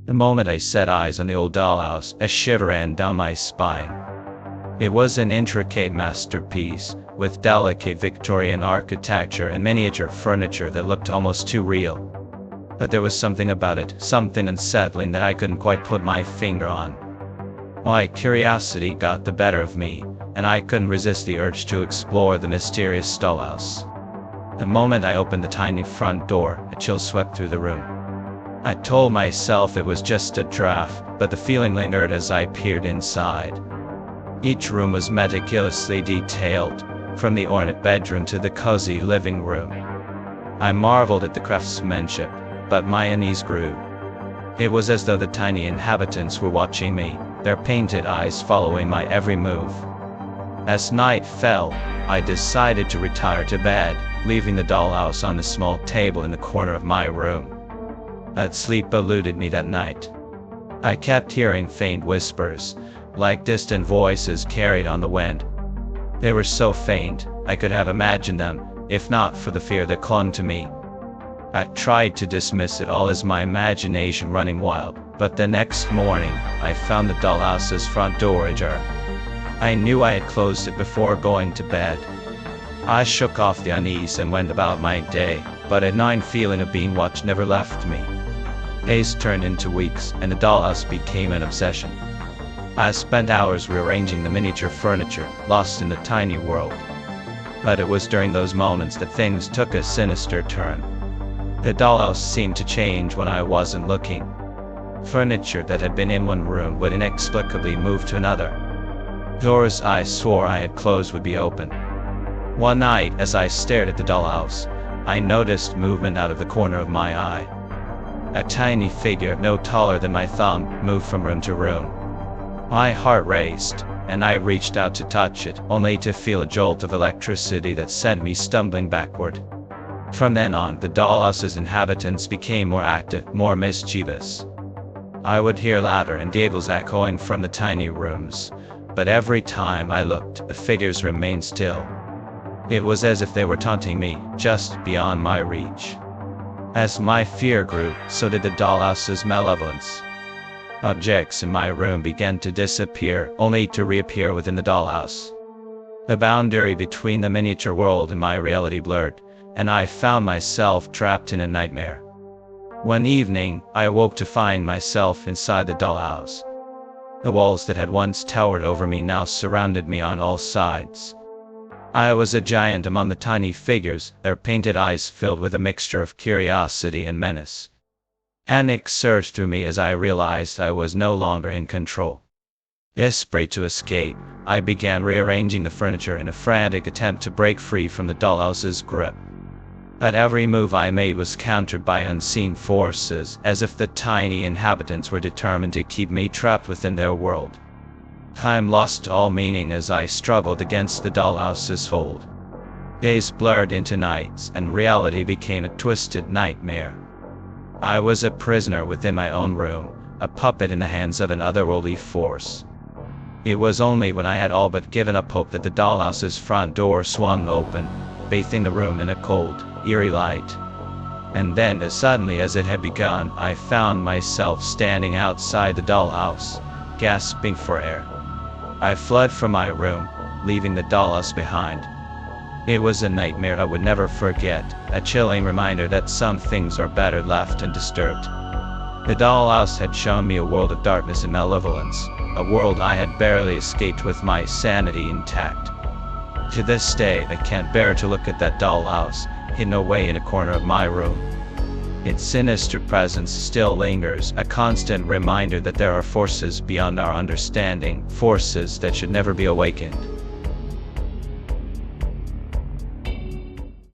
The moment I set eyes on the old dollhouse, a shiver ran down my spine. It was an intricate masterpiece, with delicate Victorian architecture and miniature furniture that looked almost too real. But there was something about it, something unsettling that I couldn't quite put my finger on. My curiosity got the better of me, and I couldn't resist the urge to explore the mysterious dollhouse. The moment I opened the tiny front door, a chill swept through the room. I told myself it was just a draft, but the feeling lingered as I peered inside. Each room was meticulously detailed, from the ornate bedroom to the cozy living room. I marveled at the craftsmanship, but my unease grew. It was as though the tiny inhabitants were watching me, their painted eyes following my every move. As night fell, I decided to retire to bed, leaving the dollhouse on the small table in the corner of my room. But sleep eluded me that night. I kept hearing faint whispers, like distant voices carried on the wind. They were so faint, I could have imagined them, if not for the fear that clung to me. I tried to dismiss it all as my imagination running wild, but the next morning, I found the dollhouse's front door ajar. I knew I had closed it before going to bed. I shook off the unease and went about my day, but a gnawing feeling of being watched never left me. Days turned into weeks, and the dollhouse became an obsession. I spent hours rearranging the miniature furniture, lost in the tiny world. But it was during those moments that things took a sinister turn. The dollhouse seemed to change when I wasn't looking. Furniture that had been in one room would inexplicably move to another. Doors I swore I had closed would be open. One night, as I stared at the dollhouse, I noticed movement out of the corner of my eye. A tiny figure, no taller than my thumb, moved from room to room. My heart raced, and I reached out to touch it, only to feel a jolt of electricity that sent me stumbling backward. From then on, the dollhouse's inhabitants became more active, more mischievous. I would hear laughter and giggles echoing from the tiny rooms, but every time I looked, the figures remained still. It was as if they were taunting me, just beyond my reach. As my fear grew, so did the dollhouse's malevolence. Objects in my room began to disappear, only to reappear within the dollhouse. The boundary between the miniature world and my reality blurred, and I found myself trapped in a nightmare. One evening, I awoke to find myself inside the dollhouse. The walls that had once towered over me now surrounded me on all sides. I was a giant among the tiny figures, their painted eyes filled with a mixture of curiosity and menace. Panic surged through me as I realized I was no longer in control. Desperate to escape, I began rearranging the furniture in a frantic attempt to break free from the dollhouse's grip. But every move I made was countered by unseen forces, as if the tiny inhabitants were determined to keep me trapped within their world. Time lost all meaning as I struggled against the dollhouse's hold. Days blurred into nights, and reality became a twisted nightmare. I was a prisoner within my own room, a puppet in the hands of an otherworldly force. It was only when I had all but given up hope that the dollhouse's front door swung open, bathing the room in a cold, eerie light. And then, as suddenly as it had begun, I found myself standing outside the dollhouse, gasping for air. I fled from my room, leaving the dollhouse behind. It was a nightmare I would never forget, a chilling reminder that some things are better left undisturbed. The dollhouse had shown me a world of darkness and malevolence, a world I had barely escaped with my sanity intact. To this day, I can't bear to look at that dollhouse, hidden away in a corner of my room. Its sinister presence still lingers, a constant reminder that there are forces beyond our understanding, forces that should never be awakened.